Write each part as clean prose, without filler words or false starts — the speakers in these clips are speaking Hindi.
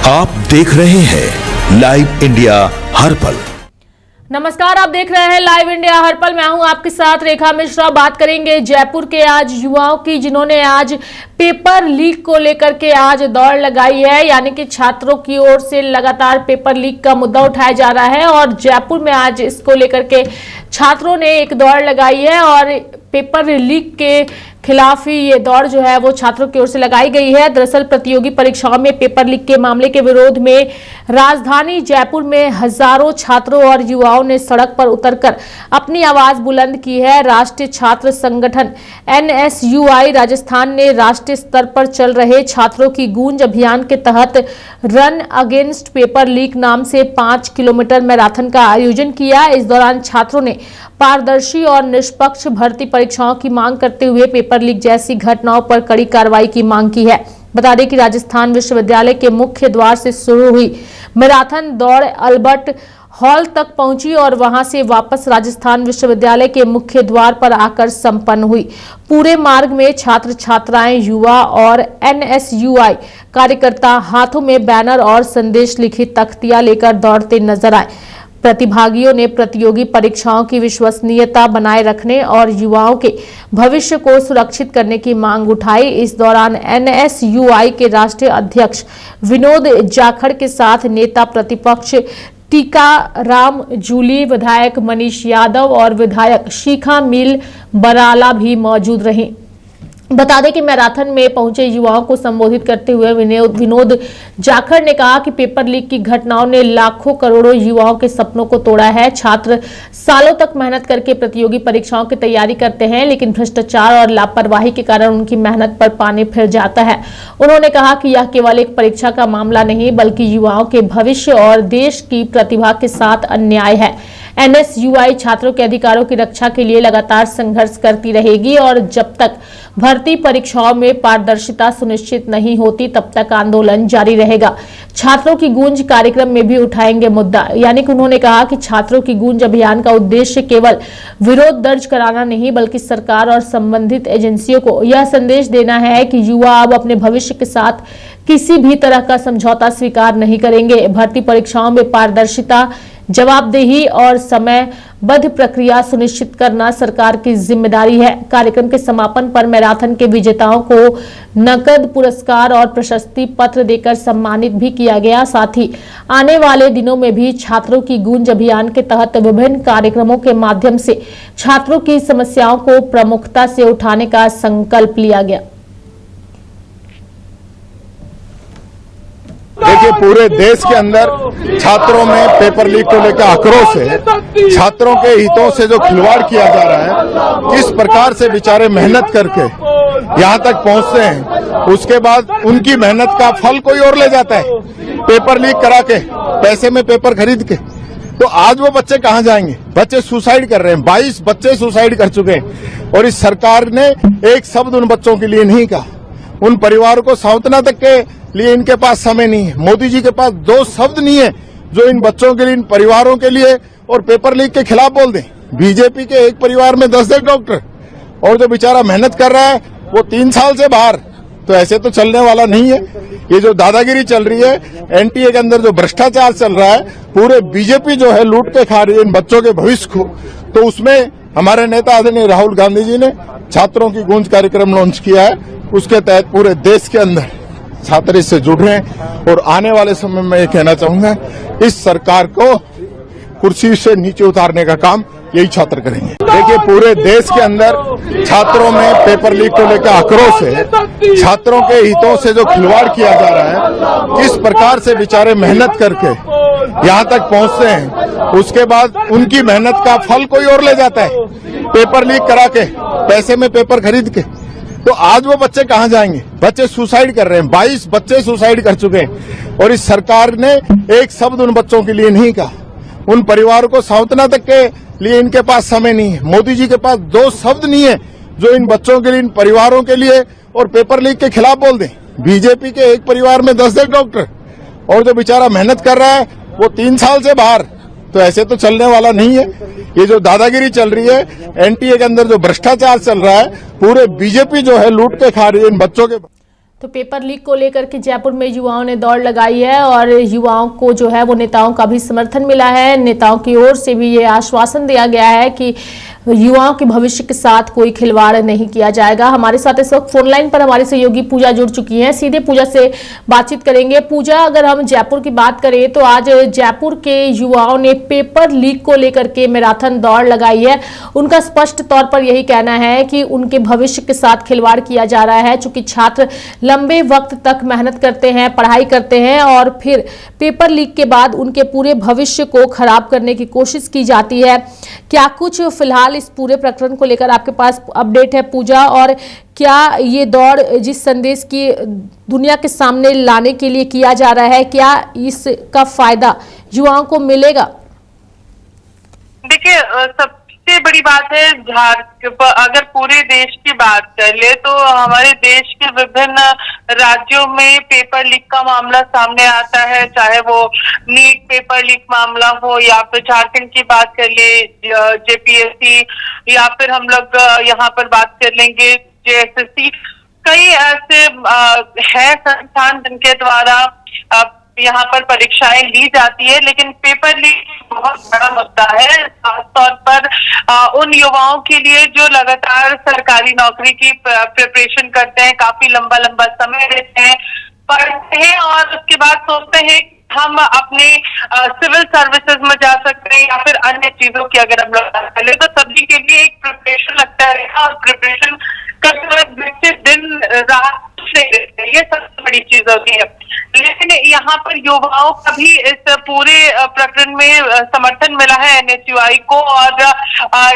आप देख रहे हैं लाइव इंडिया हर पल। नमस्कार, आप देख रहे हैं लाइव इंडिया हर पल। मैं हूं आपके साथ रेखा मिश्रा। बात करेंगे जयपुर के आज युवाओं की, जिन्होंने आज पेपर लीक को लेकर के आज दौड़ लगाई है। यानी कि छात्रों की ओर से लगातार पेपर लीक का मुद्दा उठाया जा रहा है और जयपुर में आज इसको लेकर के छात्रों ने एक दौड़ लगाई है और पेपर लीक के खिलाफ ही ये दौड़ जो है वो छात्रों की ओर से लगाई गई है। दरअसल प्रतियोगी परीक्षाओं में पेपर लीक के मामले के विरोध में राजधानी जयपुर में हजारों छात्रों और युवाओं ने सड़क पर उतरकर अपनी आवाज बुलंद की है। राष्ट्रीय छात्र संगठन NSUI राजस्थान ने राष्ट्रीय स्तर पर चल रहे छात्रों की गूंज अभियान के तहत रन अगेंस्ट पेपर लीक नाम से 5 किलोमीटर मैराथन का आयोजन किया। इस दौरान छात्रों ने पारदर्शी और निष्पक्ष भर्ती परीक्षाओं की मांग करते हुए पेपर लीक जैसी घटनाओं पर कड़ी कार्रवाई की मांग की है। बता दें कि राजस्थान विश्वविद्यालय के मुख्य द्वार से शुरू हुई मैराथन दौड़ अल्बर्ट हॉल तक पहुंची और वहां से वापस राजस्थान विश्वविद्यालय के मुख्य द्वार पर आकर संपन्न हुई। पूरे मार्ग में छात्र छात्राएं, युवा और NSUI कार्यकर्ता हाथों में बैनर और संदेश लिखित तख्तियां लेकर दौड़ते नजर आए। प्रतिभागियों ने प्रतियोगी परीक्षाओं की विश्वसनीयता बनाए रखने और युवाओं के भविष्य को सुरक्षित करने की मांग उठाई। इस दौरान NSUI के राष्ट्रीय अध्यक्ष विनोद जाखड़ के साथ नेता प्रतिपक्ष टीकाराम जूली, विधायक मनीष यादव और विधायक शिखा मील बराला भी मौजूद रहे। बता दें कि मैराथन में पहुंचे युवाओं को संबोधित करते हुए विनोद जाखड़ ने कहा कि पेपर लीक की घटनाओं ने लाखों करोड़ों युवाओं के सपनों को तोड़ा है। छात्र सालों तक मेहनत करके प्रतियोगी परीक्षाओं की तैयारी करते हैं, लेकिन भ्रष्टाचार और लापरवाही के कारण उनकी मेहनत पर पानी फिर जाता है। उन्होंने कहा कि यह केवल एक परीक्षा का मामला नहीं, बल्कि युवाओं के भविष्य और देश की प्रतिभा के साथ अन्याय है। NSUI छात्रों के अधिकारों की रक्षा के लिए लगातार संघर्ष करती रहेगी और जब तक भर्ती परीक्षाओं में पारदर्शिता सुनिश्चित नहीं होती तब तक आंदोलन जारी रहेगा। छात्रों की गूंज कार्यक्रम में भी उठाएंगे मुद्दा। यानी कि उन्होंने कहा कि छात्रों की गूंज अभियान का उद्देश्य केवल विरोध दर्ज कराना नहीं, बल्कि सरकार और संबंधित एजेंसियों को यह संदेश देना है कि युवा अब अपने भविष्य के साथ किसी भी तरह का समझौता स्वीकार नहीं करेंगे। भर्ती परीक्षाओं में पारदर्शिता, जवाबदेही और समयबद्ध प्रक्रिया सुनिश्चित करना सरकार की जिम्मेदारी है। कार्यक्रम के समापन पर मैराथन के विजेताओं को नकद पुरस्कार और प्रशस्ति पत्र देकर सम्मानित भी किया गया। साथ ही आने वाले दिनों में भी छात्रों की गूंज अभियान के तहत विभिन्न कार्यक्रमों के माध्यम से छात्रों की समस्याओं को प्रमुखता से उठाने का संकल्प लिया गया। देखिए, पूरे देश के अंदर छात्रों में पेपर लीक को लेकर आक्रोश है। छात्रों के हितों से जो खिलवाड़ किया जा रहा है, किस प्रकार से बेचारे मेहनत करके यहाँ तक पहुँचते हैं, उसके बाद उनकी मेहनत का फल कोई और ले जाता है पेपर लीक करा के, पैसे में पेपर खरीद के। तो आज वो बच्चे कहाँ जाएंगे? बच्चे सुसाइड कर रहे हैं। 22 बच्चे सुसाइड कर चुके हैं और इस सरकार ने एक शब्द उन बच्चों के लिए नहीं कहा। उन परिवारों को सांत्वना तक के लिए इनके पास समय नहीं है। मोदी जी के पास 2 शब्द नहीं है जो इन बच्चों के लिए, इन परिवारों के लिए और पेपर लीक के खिलाफ बोल दें। बीजेपी के एक परिवार में 10 डॉक्टर और जो बेचारा मेहनत कर रहा है वो 3 साल से बाहर। तो ऐसे तो चलने वाला नहीं है। ये जो दादागिरी चल रही है, NTA के अंदर जो भ्रष्टाचार चल रहा है, पूरे बीजेपी जो है लूट के खा रही है इन बच्चों के भविष्य को। तो उसमें हमारे नेता आदरणीय राहुल गांधी जी ने छात्रों की गूंज कार्यक्रम लॉन्च किया है। उसके तहत पूरे देश के अंदर छात्र इससे जुड़ रहे हैं और आने वाले समय में ये कहना चाहूंगा, इस सरकार को कुर्सी से नीचे उतारने का काम यही छात्र करेंगे। देखिए, पूरे देश के अंदर छात्रों में पेपर लीक को लेकर आक्रोश है। छात्रों के हितों से जो खिलवाड़ किया जा रहा है, किस प्रकार से बेचारे मेहनत करके यहाँ तक पहुँचते हैं, उसके बाद उनकी मेहनत का फल कोई और ले जाता है पेपर लीक करा के, पैसे में पेपर खरीद के। तो आज वो बच्चे कहाँ जाएंगे? बच्चे सुसाइड कर रहे हैं। 22 बच्चे सुसाइड कर चुके हैं और इस सरकार ने एक शब्द उन बच्चों के लिए नहीं कहा। उन परिवारों को सांत्वना तक के लिए इनके पास समय नहीं है। मोदी जी के पास 2 शब्द नहीं है जो इन बच्चों के लिए, इन परिवारों के लिए और पेपर लीक के खिलाफ बोल दें। बीजेपी के एक परिवार में 10 डॉक्टर और जो बेचारा मेहनत कर रहा है वो 3 साल से बाहर। तो ऐसे तो चलने वाला नहीं है। ये जो दादागिरी चल रही है, NTA के अंदर जो भ्रष्टाचार चल रहा है, पूरे बीजेपी जो है लूट के खा रही है इन बच्चों के। तो पेपर लीक को लेकर के जयपुर में युवाओं ने दौड़ लगाई है और युवाओं को जो है वो नेताओं का भी समर्थन मिला है। नेताओं की ओर से भी ये आश्वासन दिया गया है कि युवाओं के भविष्य के साथ कोई खिलवाड़ नहीं किया जाएगा। हमारे साथ इस वक्त फोन लाइन पर हमारी सहयोगी पूजा जुड़ चुकी हैं, सीधे पूजा से बातचीत करेंगे। पूजा, अगर हम जयपुर की बात करें तो आज जयपुर के युवाओं ने पेपर लीक को लेकर के मैराथन दौड़ लगाई है। उनका स्पष्ट तौर पर यही कहना है कि उनके भविष्य के साथ खिलवाड़ किया जा रहा है, चूंकि छात्र लंबे वक्त तक मेहनत करते हैं, पढ़ाई करते हैं और फिर पेपर लीक के बाद उनके पूरे भविष्य को खराब करने की कोशिश की जाती है। क्या कुछ फिलहाल इस पूरे प्रकरण को लेकर आपके पास अपडेट है पूजा, और क्या ये दौड़ जिस संदेश की दुनिया के सामने लाने के लिए किया जा रहा है, क्या इसका फायदा युवाओं को मिलेगा? देखिए, सबसे बड़ी बात है अगर पूरे देश की बात कर ले तो हमारे देश के विभिन्न राज्यों में पेपर लीक का मामला सामने आता है, चाहे वो नीट पेपर लीक मामला हो या फिर झारखंड की बात कर ले जेपीएससी, या फिर हम लोग यहाँ पर बात कर लेंगे जेएसएससी। कई ऐसे है संस्थान जिनके द्वारा यहाँ पर परीक्षाएं ली जाती है, लेकिन पेपर लीक बहुत बड़ा मुद्दा है, खासतौर पर उन युवाओं के लिए जो लगातार सरकारी नौकरी की प्रिपरेशन करते हैं, काफी लंबा लंबा समय देते हैं, पढ़ते हैं और उसके बाद सोचते हैं हम अपने सिविल सर्विसेज में जा सकते हैं या फिर अन्य चीजों की अगर हम लोग बात करें तो सभी के लिए एक प्रिपरेशन लगता है और प्रिपरेशन करते दिन रात नहीं रहते, ये सबसे बड़ी चीज होती है। लेकिन यहाँ पर युवाओं का भी इस पूरे प्रकरण में समर्थन मिला है एनएसयूआई को, और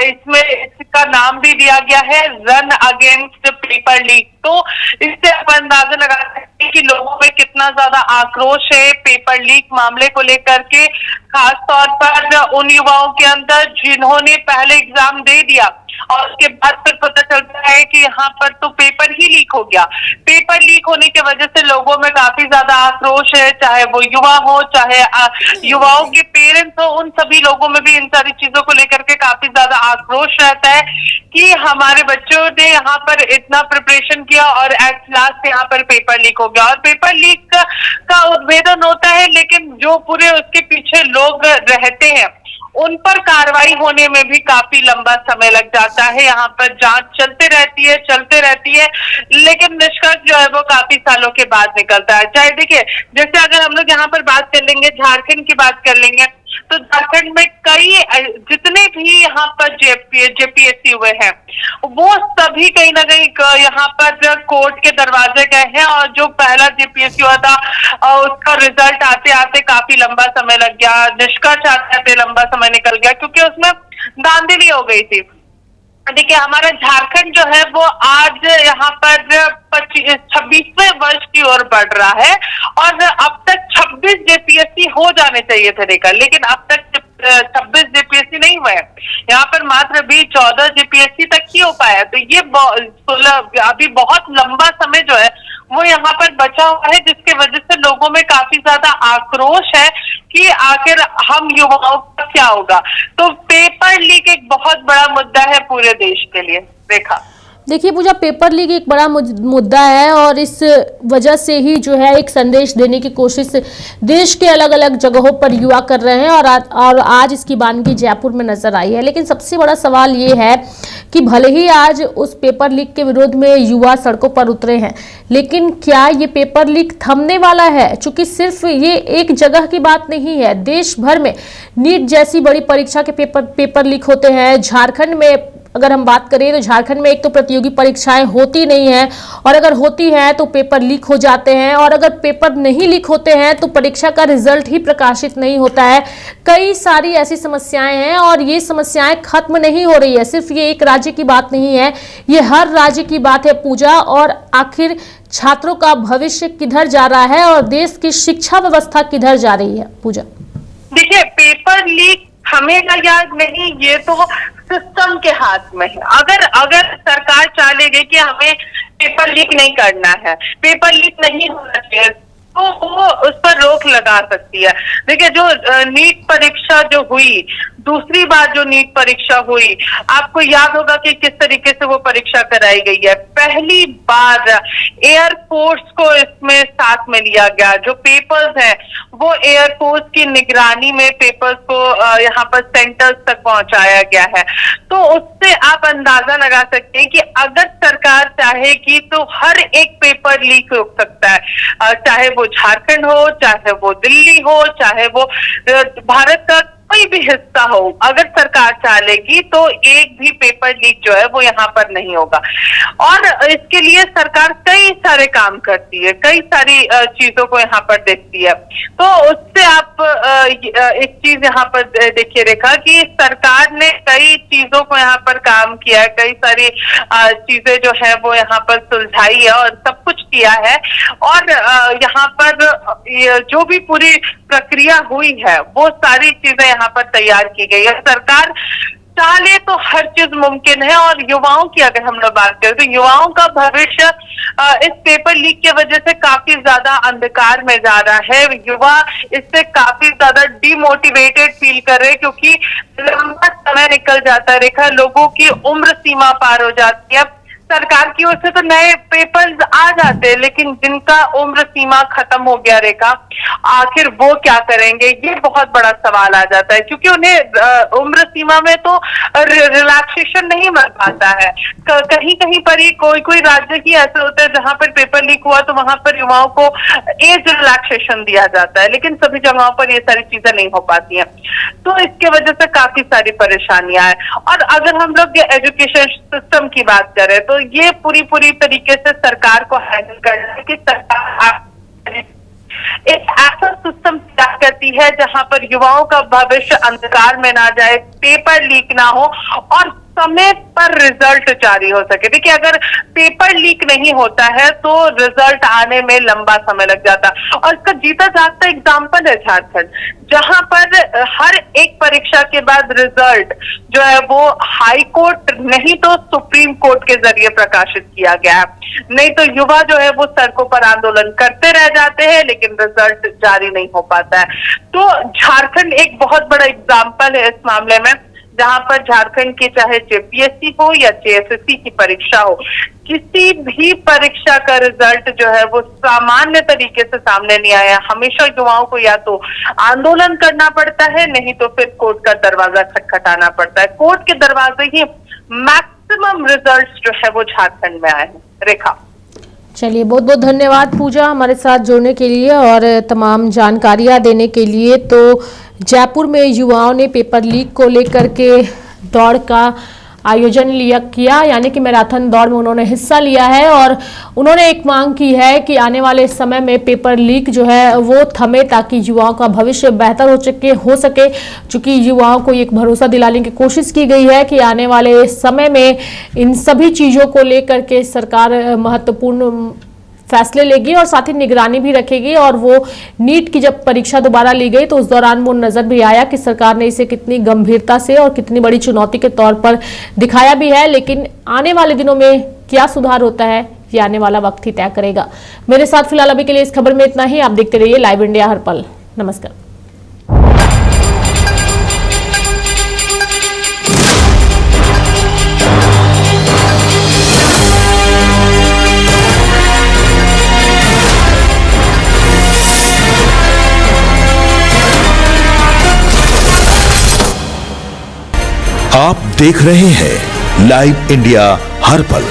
इसमें इसका नाम भी दिया गया है रन अगेंस्ट पेपर लीक। तो इससे आप अंदाजा लगा सकते हैं कि लोगों में कितना ज्यादा आक्रोश है पेपर लीक मामले को लेकर के, खासतौर पर उन युवाओं के अंदर जिन्होंने पहले एग्जाम दे दिया और उसके बाद फिर पता चलता है कि यहाँ पर तो पेपर ही लीक हो गया। पेपर लीक होने की वजह से लोगों में काफी ज्यादा आक्रोश है, चाहे वो युवा हो चाहे युवाओं के पेरेंट्स हो, उन सभी लोगों में भी इन सारी चीजों को लेकर के काफी ज्यादा आक्रोश रहता है कि हमारे बच्चों ने यहाँ पर इतना प्रिपरेशन किया और एट लास्ट यहाँ पर पेपर लीक हो गया। और पेपर लीक का उद्भेदन होता है, लेकिन जो पूरे उसके पीछे लोग रहते हैं उन पर कार्रवाई होने में भी काफी लंबा समय लग जाता है। यहाँ पर जांच चलते रहती है, लेकिन निष्कर्ष जो है वो काफी सालों के बाद निकलता है। चाहे देखिए, जैसे अगर हम लोग यहाँ पर बात कर लेंगे, झारखंड की बात कर लेंगे, तो झारखंड में कई जितने भी यहाँ पर जेपीएससी हुए हैं वो सभी कहीं ना कहीं यहाँ पर कोर्ट के दरवाजे गए हैं, और जो पहला जेपीएससी हुआ था उसका रिजल्ट आते आते काफी लंबा समय लग गया, निष्कर्ष आते आते लंबा समय निकल गया क्योंकि उसमें धांधली हो गई थी। देखिए, हमारा झारखंड जो है वो आज यहाँ पर 26वें वर्ष की ओर बढ़ रहा है और अब तक 26 जेपीएससी हो जाने चाहिए थे लेकिन अब तक 26 जेपीएससी नहीं हुए। यहाँ पर मात्र भी 14 जेपीएससी तक ही हो पाया। तो ये अभी बहुत लंबा समय जो है वो यहाँ पर बचा हुआ है, जिसके वजह से लोगों में काफी ज्यादा आक्रोश है कि आखिर हम युवाओं का क्या होगा। तो पेपर लीक एक बहुत बड़ा मुद्दा है पूरे देश के लिए। रेखा, देखिए पूजा, पेपर लीक एक बड़ा मुद्दा है और इस वजह से ही जो है एक संदेश देने की कोशिश देश के अलग अलग जगहों पर युवा कर रहे हैं और आज इसकी वानगी जयपुर में नजर आई है। लेकिन सबसे बड़ा सवाल ये है कि भले ही आज उस पेपर लीक के विरोध में युवा सड़कों पर उतरे हैं, लेकिन क्या ये पेपर लीक थमने वाला है? चूंकि सिर्फ ये एक जगह की बात नहीं है, देश भर में नीट जैसी बड़ी परीक्षा के पेपर लीक होते हैं। झारखंड में अगर हम बात करें तो झारखंड में एक तो प्रतियोगी परीक्षाएं होती नहीं हैं, और अगर होती हैं तो पेपर लीक हो जाते हैं, और अगर पेपर नहीं लीक होते हैं तो परीक्षा का रिजल्ट ही प्रकाशित नहीं होता है। कई सारी ऐसी समस्याएं हैं और ये समस्याएं खत्म नहीं हो रही है। सिर्फ ये एक राज्य की बात नहीं है, ये हर राज्य की बात है पूजा। और आखिर छात्रों का भविष्य किधर जा रहा है और देश की शिक्षा व्यवस्था किधर जा रही है पूजा? देखिए, पेपर लीक हमें याद नहीं, ये तो सिस्टम के हाथ में है। अगर सरकार चाहेगी कि हमें पेपर लीक नहीं करना है, पेपर लीक नहीं होना चाहिए, तो वो उस पर रोक लगा सकती है। देखिए, जो नीट परीक्षा जो हुई दूसरी बार जो नीट परीक्षा हुई, आपको याद होगा कि किस तरीके से वो परीक्षा कराई गई है। पहली बार एयरफोर्स को इसमें साथ में लिया गया। जो पेपर्स हैं वो एयरफोर्स की निगरानी में पेपर्स को यहाँ पर सेंटर्स तक पहुंचाया गया है। तो उससे आप अंदाजा लगा सकते हैं कि अगर सरकार चाहेगी तो हर एक पेपर लीक हो सकता है, चाहे वो झारखंड हो, चाहे वो दिल्ली हो, चाहे वो भारत का कोई भी हिस्सा हो। अगर सरकार चाहेगी तो एक भी पेपर लीक जो है वो यहाँ पर नहीं होगा। और इसके लिए सरकार कई सारे काम करती है, कई सारी चीजों को यहाँ पर देखती है। तो उससे आप एक चीज यहाँ पर देखिए रेखा कि सरकार ने कई चीजों को यहाँ पर काम किया है, कई सारी चीजें जो है वो यहाँ पर सुलझाई है और सब कुछ किया है। और यहाँ पर जो भी पूरी प्रक्रिया हुई है वो सारी चीजें यहाँ पर तैयार की गई है। सरकार चाहे तो हर चीज मुमकिन है। और युवाओं की अगर हम लोग बात करें तो युवाओं का भविष्य इस पेपर लीक की वजह से काफी ज्यादा अंधकार में जा रहा है। युवा इससे काफी ज्यादा डिमोटिवेटेड फील कर रहे हैं, क्योंकि लंबा समय निकल जाता है रेखा, लोगों की उम्र सीमा पार हो जाती है। सरकार की ओर से तो नए पेपर्स आ जाते हैं, लेकिन जिनका उम्र सीमा खत्म हो गया रेखा, आखिर वो क्या करेंगे, ये बहुत बड़ा सवाल आ जाता है। क्योंकि उन्हें उम्र सीमा में तो रिलैक्सेशन नहीं मिल पाता है। कहीं कहीं पर ही कोई राज्य की ऐसे होता है जहां पर पेपर लीक हुआ तो वहां पर युवाओं को एज रिलैक्सेशन दिया जाता है, लेकिन सभी जगहों पर ये सारी चीजें नहीं हो पाती हैं। तो इसके वजह से काफी सारी परेशानियां हैं। और अगर हम लोग एजुकेशन सिस्टम की बात करें तो ये पूरी तरीके से सरकार को हैंडल करना है कि सरकार एक ऐसा सिस्टम तैयार करती है जहां पर युवाओं का भविष्य अंधकार में ना जाए, पेपर लीक ना हो और समय पर रिजल्ट जारी हो सके। देखिए, अगर पेपर लीक नहीं होता है तो रिजल्ट आने में लंबा समय लग जाता। और इसका जीता जागता एग्जाम्पल है झारखंड, जहां पर हर एक परीक्षा के बाद रिजल्ट जो है वो हाई कोर्ट नहीं तो सुप्रीम कोर्ट के जरिए प्रकाशित किया गया है। नहीं तो युवा जो है वो सड़कों पर आंदोलन करते रह जाते हैं, लेकिन रिजल्ट जारी नहीं हो पाता है। तो झारखंड एक बहुत बड़ा एग्जाम्पल है इस मामले में, जहां पर झारखंड की चाहे जेपीएससी हो या जेएसएससी की परीक्षा हो, किसी भी परीक्षा का रिजल्ट जो है वो सामान्य तरीके से सामने नहीं आया। हमेशा युवाओं को या तो आंदोलन करना पड़ता है, नहीं तो फिर कोर्ट का दरवाजा खटखटाना पड़ता है। कोर्ट के दरवाजे ही मैक्सिमम रिजल्ट जो है वो झारखंड में आए हैं। रेखा, चलिए, बहुत बहुत धन्यवाद पूजा हमारे साथ जुड़ने के लिए और तमाम जानकारियां देने के लिए। तो जयपुर में युवाओं ने पेपर लीक को लेकर के दौड़ का आयोजन किया, यानी कि मैराथन दौड़ में उन्होंने हिस्सा लिया है और उन्होंने एक मांग की है कि आने वाले समय में पेपर लीक जो है वो थमे, ताकि युवाओं का भविष्य बेहतर हो सके। चूंकि युवाओं को एक भरोसा दिलाने की कोशिश की गई है कि आने वाले समय में इन सभी चीज़ों को लेकर के सरकार महत्वपूर्ण फैसले लेगी और साथ ही निगरानी भी रखेगी। और वो नीट की जब परीक्षा दोबारा ली गई तो उस दौरान वो नजर भी आया कि सरकार ने इसे कितनी गंभीरता से और कितनी बड़ी चुनौती के तौर पर दिखाया भी है। लेकिन आने वाले दिनों में क्या सुधार होता है ये आने वाला वक्त ही तय करेगा। मेरे साथ फिलहाल अभी के लिए इस खबर में इतना ही। आप देखते रहिए लाइव इंडिया हर पल। नमस्कार। आप देख रहे हैं लाइव इंडिया हर पल।